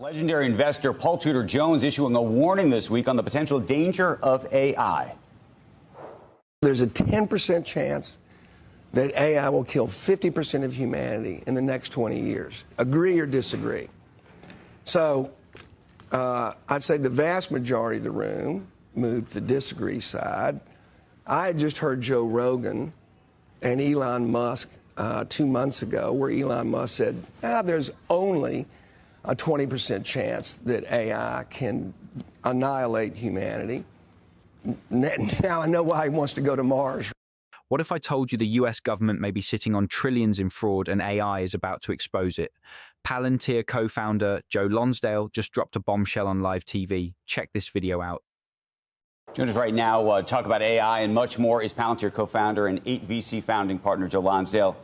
Legendary investor Paul Tudor Jones issuing a warning this week on the potential danger of AI. There's a 10% chance that AI will kill 50% of humanity in the next 20 years. Agree or disagree? So I'd say the vast majority of the room moved to the disagree side. I had just heard Joe Rogan and Elon Musk 2 months ago, where Elon Musk said, there's only a 20% chance that AI can annihilate humanity. Now I know why he wants to go to Mars. What if I told you the US government may be sitting on trillions in fraud and AI is about to expose it? Palantir co-founder Joe Lonsdale just dropped a bombshell on live TV. Check this video out. Joining us right now, talk about AI and much more is Palantir co-founder and 8 VC founding partner Joe Lonsdale.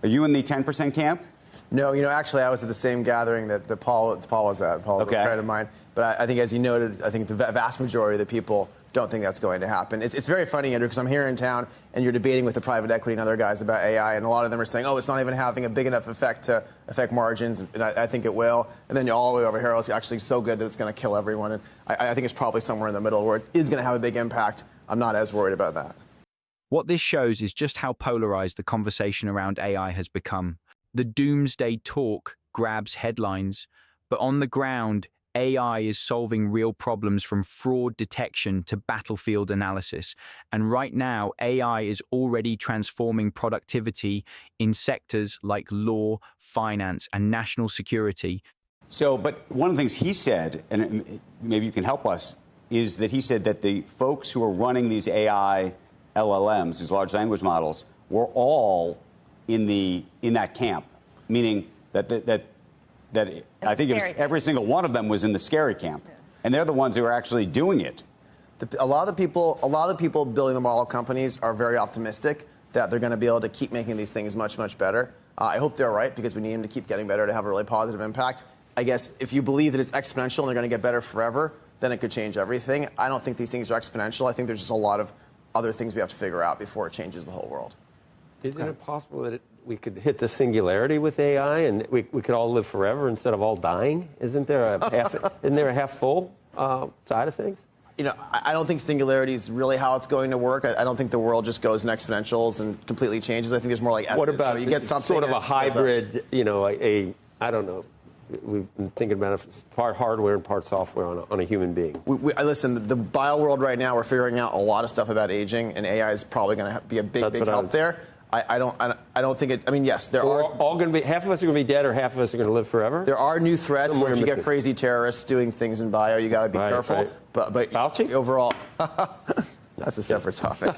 Are you in the 10% camp? No, actually, I was at the same gathering that Paul was at. Paul was a friend of mine. But I think, as you noted, I think the vast majority of the people don't think that's going to happen. It's very funny, Andrew, because I'm here in town, and you're debating with the private equity and other guys about AI, and a lot of them are saying, it's not even having a big enough effect to affect margins, and I think it will. And then all the way over here, it's actually so good that it's going to kill everyone. And I think it's probably somewhere in the middle where it is going to have a big impact. I'm not as worried about that. What this shows is just how polarized the conversation around AI has become. The doomsday talk grabs headlines, but on the ground, AI is solving real problems from fraud detection to battlefield analysis. And right now, AI is already transforming productivity in sectors like law, finance, and national security. But one of the things he said, and maybe you can help us, is that he said that the folks who are running these AI LLMs, these large language models, were all in that camp, meaning that I think it was every single one of them was in the scary camp, and they're the ones who are actually doing it. A lot of the people building the model companies are very optimistic that they're going to be able to keep making these things much, much better. I hope they're right, because we need them to keep getting better to have a really positive impact. I guess if you believe that it's exponential and they're going to get better forever, then it could change everything. I don't think these things are exponential. I think there's just a lot of other things we have to figure out before it changes the whole world. Isn't it possible that we could hit the singularity with AI and we could all live forever instead of all dying? Isn't there a half full side of things? I don't think singularity is really how it's going to work. I don't think the world just goes in exponentials and completely changes. I think there's more like S's. What about so you get something sort of a hybrid, I don't know. We've been thinking about if it's part hardware and part software on a human being. Listen, the bio world right now, we're figuring out a lot of stuff about aging, and AI is probably going to be a big help there. I don't think it. I mean, yes, there are all going to be. Half of us are going to be dead, or half of us are going to live forever. There are new threats where if you get crazy terrorists doing things in bio, you got to be careful. Right. But Fauci? Overall, that's a separate topic.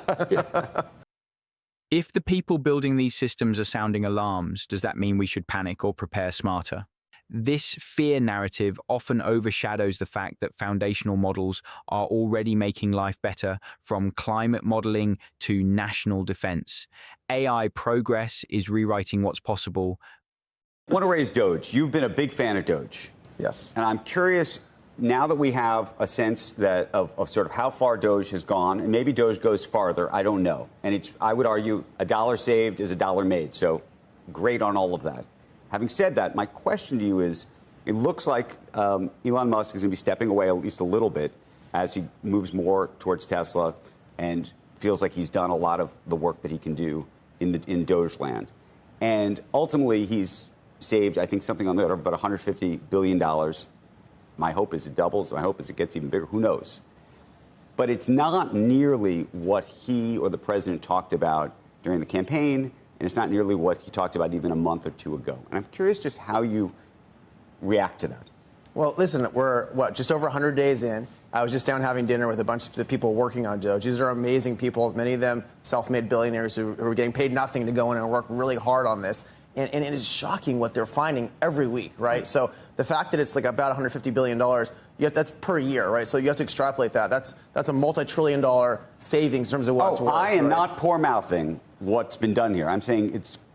If the people building these systems are sounding alarms, does that mean we should panic or prepare smarter? This fear narrative often overshadows the fact that foundational models are already making life better, from climate modeling to national defense. AI progress is rewriting what's possible. I want to raise Doge. You've been a big fan of Doge. Yes. And I'm curious, now that we have a sense of sort of how far Doge has gone, and maybe Doge goes farther, I don't know. And I would argue a dollar saved is a dollar made. So great on all of that. Having said that, my question to you is, it looks like Elon Musk is going to be stepping away at least a little bit as he moves more towards Tesla and feels like he's done a lot of the work that he can do in Doge land. And ultimately, he's saved, I think, something on the order of about $150 billion. My hope is it doubles. My hope is it gets even bigger. Who knows? But it's not nearly what he or the president talked about during the campaign. And it's not nearly what he talked about even a month or two ago. And I'm curious just how you react to that. Well, listen, we're, just over 100 days in. I was just down having dinner with a bunch of the people working on Doge. These are amazing people, many of them self-made billionaires who are getting paid nothing to go in and work really hard on this. And it is shocking what they're finding every week, right? So the fact that it's like about $150 billion, that's per year, right? So you have to extrapolate that. That's a multi-trillion-dollar savings in terms of what's worth. I am not poor-mouthing what's been done here. I'm saying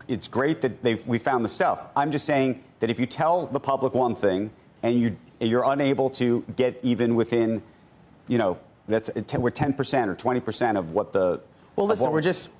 it's great that we found the stuff. I'm just saying that if you tell the public one thing and you're unable to get even within, we're 10% or 20% of what Well, listen,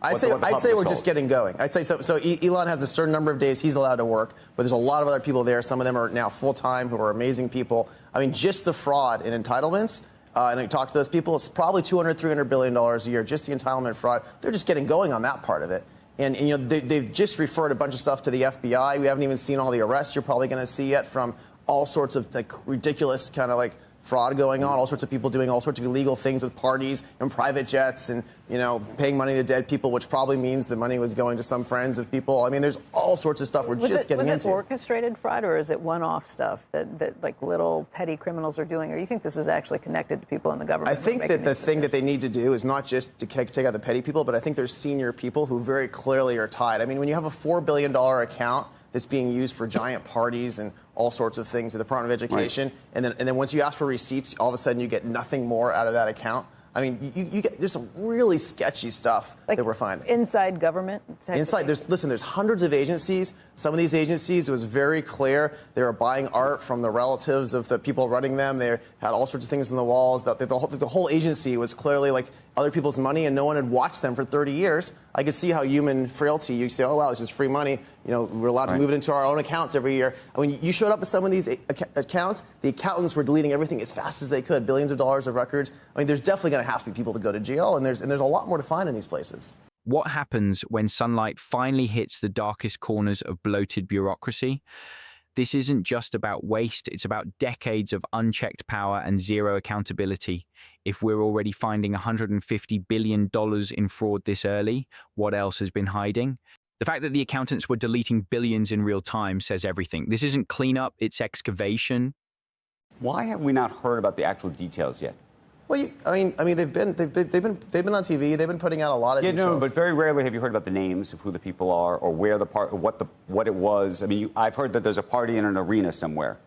I'd say we're just getting going. I'd say so Elon has a certain number of days he's allowed to work, but there's a lot of other people there. Some of them are now full-time who are amazing people. I mean, just the fraud and entitlements, and I talk to those people, it's probably $200-300 billion a year, just the entitlement fraud. They're just getting going on that part of it. And you know, they've just referred a bunch of stuff to the FBI. We haven't even seen all the arrests you're probably going to see yet from all sorts of like ridiculous kind of like fraud going on, all sorts of people doing all sorts of illegal things with parties and private jets and, you know, paying money to dead people, which probably means the money was going to some friends of people. I mean, there's all sorts of stuff we're just getting into. Was it orchestrated fraud, or is it one-off stuff that like little petty criminals are doing? Or do you think this is actually connected to people in the government? I think that the thing that they need to do is not just to take out the petty people, but I think there's senior people who very clearly are tied. I mean, when you have a $4 billion account that's being used for giant parties and all sorts of things at the Department of Education, right, and then once you ask for receipts, all of a sudden you get nothing more out of that account. I mean, you get, there's some really sketchy stuff like that we're finding. Inside government? Inside, there's hundreds of agencies. Some of these agencies, it was very clear they were buying art from the relatives of the people running them. They had all sorts of things on the walls. The whole agency was clearly like other people's money, and no one had watched them for 30 years. I could see how human frailty, you say, oh, wow, this is free money. You know, we're allowed to move it into our own accounts every year. And when you showed up with some of these accounts, the accountants were deleting everything as fast as they could, billions of dollars of records. I mean, there's definitely going to have to be people to go to jail, and there's a lot more to find in these places. What happens when sunlight finally hits the darkest corners of bloated bureaucracy? This isn't just about waste, it's about decades of unchecked power and zero accountability. If we're already finding $150 billion in fraud this early, what else has been hiding? The fact that the accountants were deleting billions in real time says everything. This isn't cleanup, it's excavation. Why have we not heard about the actual details yet? Well, I mean, they've been on TV. They've been putting out a lot of details. No, but very rarely have you heard about the names of who the people are or where what it was. I mean, I've heard that there's a party in an arena somewhere.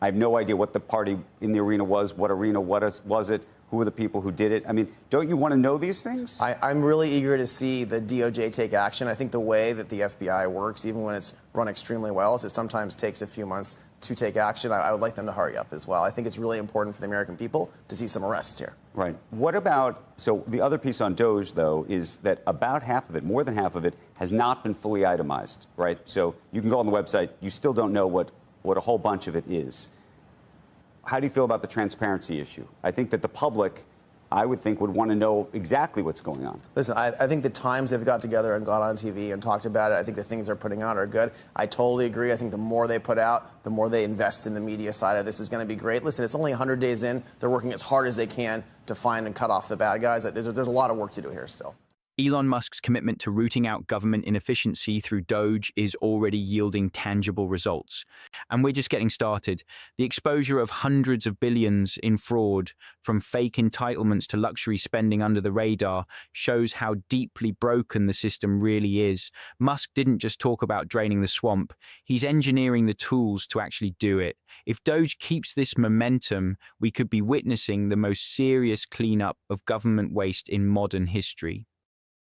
I have no idea what the party in the arena was, what arena, was it, who were the people who did it. I mean, don't you want to know these things? I'm really eager to see the DOJ take action. I think the way that the FBI works, even when it's run extremely well, is it sometimes takes a few months to take action. I would like them to hurry up as well. I think it's really important for the American people to see some arrests here. Right. What about, so the other piece on Doge, though, is that about half of it, more than half of it, has not been fully itemized, right? So you can go on the website, you still don't know what a whole bunch of it is. How do you feel about the transparency issue? I think that the public, I would think, would want to know exactly what's going on. Listen, I think the times they've got together and got on TV and talked about it, I think the things they're putting out are good. I totally agree. I think the more they put out, the more they invest in the media side of this is going to be great. Listen, it's only 100 days in. They're working as hard as they can to find and cut off the bad guys. There's a lot of work to do here still. Elon Musk's commitment to rooting out government inefficiency through Doge is already yielding tangible results. And we're just getting started. The exposure of hundreds of billions in fraud, from fake entitlements to luxury spending under the radar, shows how deeply broken the system really is. Musk didn't just talk about draining the swamp, he's engineering the tools to actually do it. If Doge keeps this momentum, we could be witnessing the most serious cleanup of government waste in modern history.